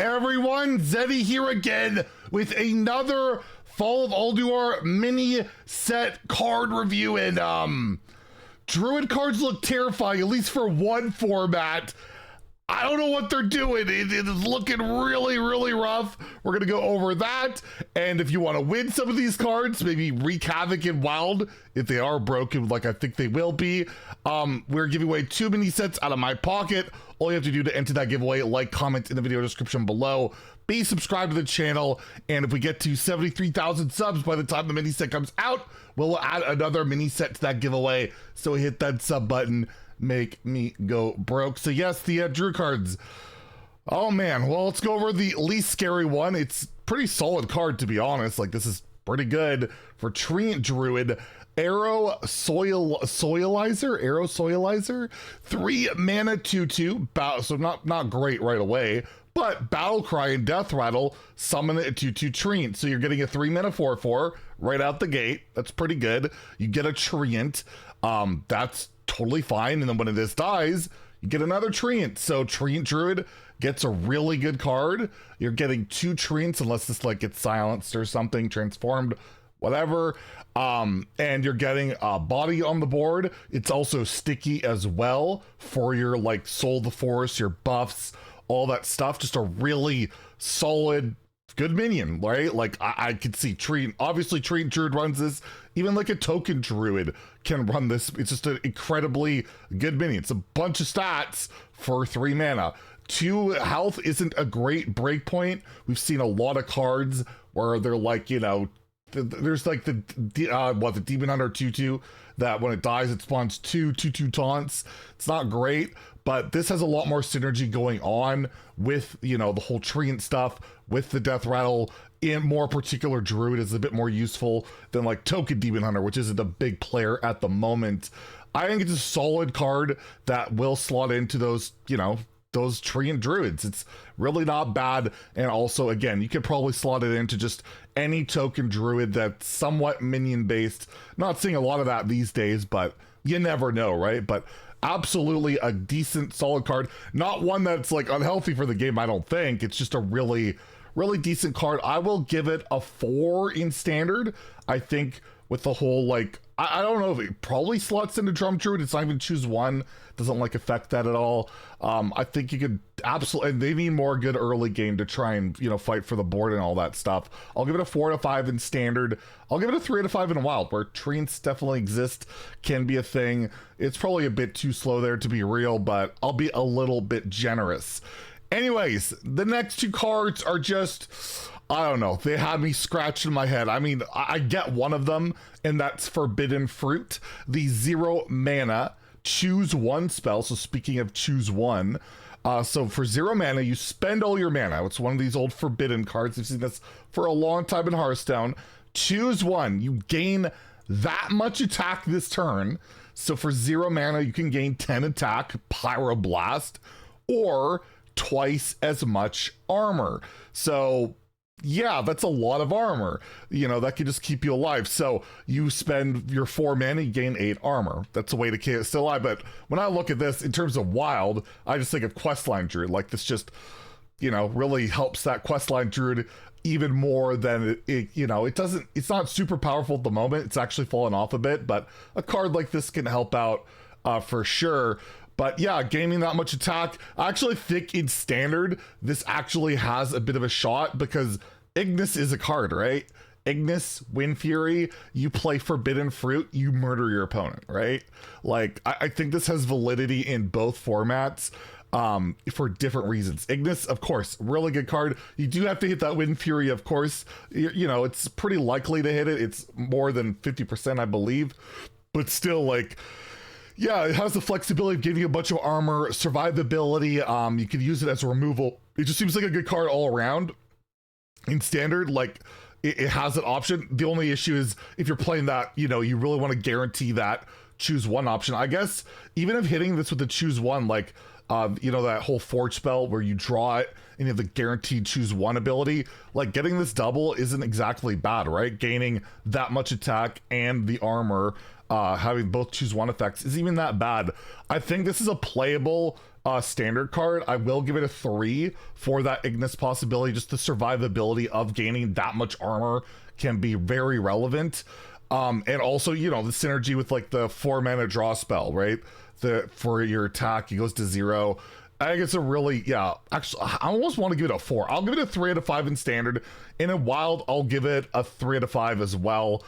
Everyone, Zeddy here again with another Fall of Ulduar mini set card review, and Druid cards look terrifying, at least for one format. I don't know what they're doing. It is looking really, really rough. We're gonna go over that, and if you want to win some of these cards, maybe wreak havoc in Wild if they are broken, like I think they will be. We're giving away 2 mini sets out of my pocket. All you have to do to enter that giveaway, like, comment in the video description below, be subscribed to the channel, and if we get to 73,000 subs by the time the mini set comes out, we'll add another mini set to that giveaway. So hit that sub button, make me go broke. So yes, the Druid cards. Oh man, well, let's go over the least scary one. It's pretty solid card, to be honest. Like, this is pretty good for Treant Druid. Arrow Soilizer, 3 mana 2/2, so not great right away, but Battle Cry and Death Rattle summon it to 2/2 Treant. So you're getting a 3 mana 4/4 right out the gate. That's pretty good. You get a Treant, that's totally fine. And then when this dies, you get another Treant. So Treant Druid gets a really good card. You're getting 2 Treants unless this like gets silenced or something, transformed, whatever. And you're getting a body on the board. It's also sticky as well for your like Soul of the Forest, your buffs, all that stuff. Just a really solid, good minion, right? Like I could see Treant, obviously Treant Druid runs this. Even like a token Druid can run this. It's just an incredibly good minion. It's a bunch of stats for 3 mana. 2 health isn't a great breakpoint. We've seen a lot of cards where they're like, you know, there's like the Demon Hunter 2/2 that when it dies it spawns 2/2 taunts. It's not great, but this has a lot more synergy going on with, you know, the whole Treant stuff, with the Death Rattle. In more particular, Druid is a bit more useful than like token Demon Hunter, which isn't a big player at the moment. I think it's a solid card that will slot into those, you know, those Treant Druids. It's really not bad. And also, again, you could probably slot it into just any token Druid that's somewhat minion based. Not seeing a lot of that these days, but you never know, right? But absolutely a decent, solid card. Not one that's like unhealthy for the game, I don't think. It's just a really, really decent card. I will give it a 4 in standard. I think with the whole like, I don't know if it probably slots into Drum Druid. It's not even choose one. Doesn't like affect that at all. I think you could absolutely, and they need more good early game to try and, you know, fight for the board and all that stuff. I'll give it a 4 out of 5 in standard. I'll give it a 3 out of 5 in Wild, where Treants definitely exist, can be a thing. It's probably a bit too slow there to be real, but I'll be a little bit generous. Anyways, the next 2 cards are just, I don't know, they had me scratching my head. I mean, I get one of them, and that's Forbidden Fruit, the 0 mana, choose 1 spell. So speaking of choose 1, so for 0 mana, you spend all your mana. It's one of these old Forbidden cards. We've seen this for a long time in Hearthstone. Choose 1, you gain that much attack this turn. So for 0 mana, you can gain 10 attack, Pyroblast, or twice as much armor. So yeah, that's a lot of armor. You know, that could just keep you alive. So you spend your 4 mana, you gain 8 armor. That's a way to keep it still alive. But when I look at this in terms of Wild, I just think of Questline Druid. Like, this just, you know, really helps that Questline Druid even more than it, you know, it's not super powerful at the moment. It's actually fallen off a bit, but a card like this can help out for sure. But yeah, gaining that much attack, I actually think in standard, this actually has a bit of a shot because Ignis is a card, right? Ignis, Wind Fury, you play Forbidden Fruit, you murder your opponent, right? Like, I think this has validity in both formats for different reasons. Ignis, of course, really good card. You do have to hit that Wind Fury, of course. You know, it's pretty likely to hit it. It's more than 50%, I believe. But still, like, yeah, it has the flexibility of giving you a bunch of armor, survivability. You could use it as a removal. It just seems like a good card all around. In standard, like, it has an option. The only issue is if you're playing that, you know, you really want to guarantee that choose 1 option. I guess even if hitting this with the choose 1, like, you know, that whole Forge spell where you draw it and you have the guaranteed choose 1 ability, like, getting this double isn't exactly bad, right? Gaining that much attack and the armor, having both choose 1 effects is even that bad. I think this is a playable standard card. I will give it a 3 for that Ignis possibility. Just the survivability of gaining that much armor can be very relevant. And also, you know, the synergy with like the 4 mana draw spell, right? For your attack, it goes to 0. I think it's a really, yeah, actually, I almost want to give it a 4. I'll give it a 3 out of 5 in standard. In a wild, I'll give it a 3 out of 5 as well.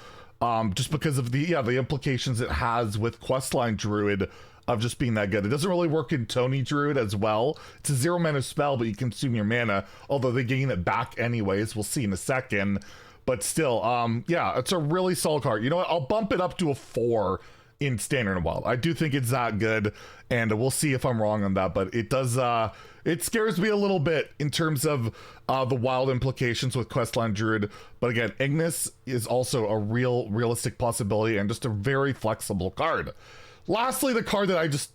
Just because of the implications it has with Questline Druid of just being that good. It doesn't really work in Tony Druid as well. It's a 0 mana spell, but you consume your mana, although they gain it back anyways. We'll see in a second. But still, yeah, it's a really solid card. You know what? I'll bump it up to a 4 in standard and wild. I do think it's that good, and we'll see if I'm wrong on that, but it does, it scares me a little bit in terms of the wild implications with Questline Druid. But again, Ignis is also a realistic possibility and just a very flexible card. Lastly, the card that I just,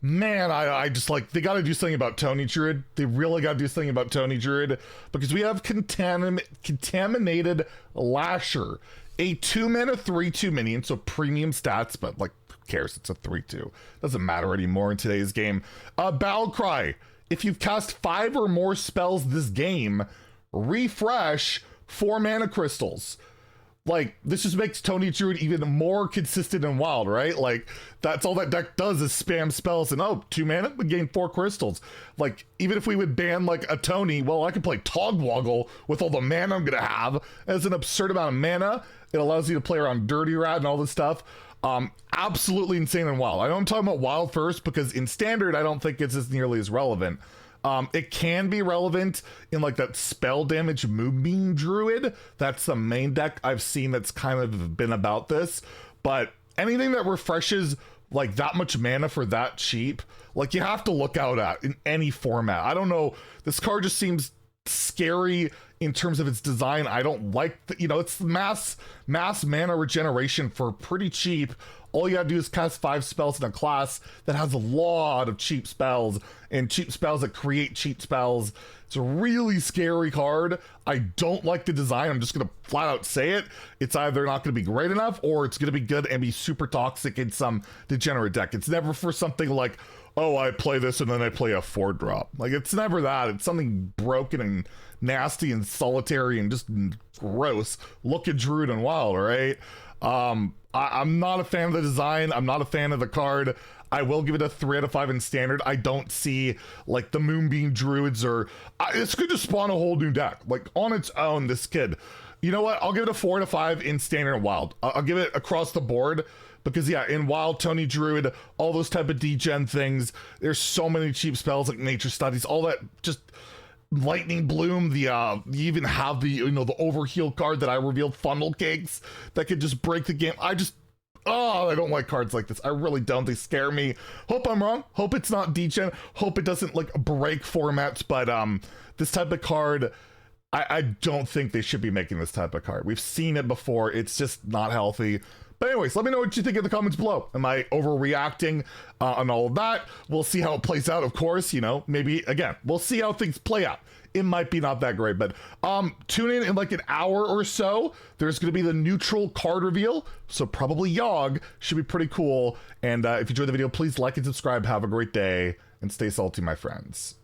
man, I just like, they got to do something about Tony Druid. They really got to do something about Tony Druid, because we have Contaminated Lasher, a 2 mana 3/2 minion, so premium stats, but like, who cares? It's a 3/2. Doesn't matter anymore in today's game. Battle Cry. If you've cast 5 or more spells this game, refresh 4 mana crystals. Like, this just makes Tony Druid even more consistent and wild, right? Like, that's all that deck does is spam spells and, oh, 2 mana, we gain 4 crystals. Like, even if we would ban, like, a Tony, well, I could play Togwoggle with all the mana I'm gonna have. As an absurd amount of mana, it allows you to play around Dirty Rat and all this stuff. Absolutely insane and wild. I know I'm talking about wild first, because in standard, I don't think it's as nearly as relevant. It can be relevant in like that spell damage Moonbeam Druid. That's the main deck I've seen that's kind of been about this. But anything that refreshes like that much mana for that cheap, like, you have to look out at in any format. I don't know. This card just seems scary in terms of its design. I don't like the, you know, it's mass mana regeneration for pretty cheap. All you gotta do is cast 5 spells in a class that has a lot of cheap spells, and cheap spells that create cheap spells. It's a really scary card. I don't like the design. I'm just gonna flat out say it. It's either not gonna be great enough, or it's gonna be good and be super toxic in some degenerate deck. It's never for something like, oh, I play this and then I play a 4-drop. Like, it's never that. It's something broken and nasty and solitary and just gross. Look at Druid and Wild, right? I'm not a fan of the design. I'm not a fan of the card. I will give it a 3 out of 5 in standard. I don't see like the Moonbeam Druids or it's going to spawn a whole new deck. Like, on its own, this kid. You know what? I'll give it a 4 out of 5 in standard and wild. I'll give it across the board, because yeah, in wild, Tony Druid, all those type of degen things, there's so many cheap spells like Nature Studies, all that, just Lightning Bloom, the you even have the, you know, the overheal card that I revealed, Funnel Cakes, that could just break the game. I don't like cards like this. I really don't. They scare me. Hope I'm wrong. Hope it's not degen. Hope it doesn't like break formats, but this type of card, I don't think they should be making this type of card. We've seen it before. It's just not healthy. But anyways, let me know what you think in the comments below. Am I overreacting on all of that? We'll see how it plays out, of course. You know, maybe, again, we'll see how things play out. It might be not that great, but tune in like an hour or so. There's going to be the neutral card reveal, so probably Yogg. Should be pretty cool. And if you enjoyed the video, please like and subscribe. Have a great day, and stay salty, my friends.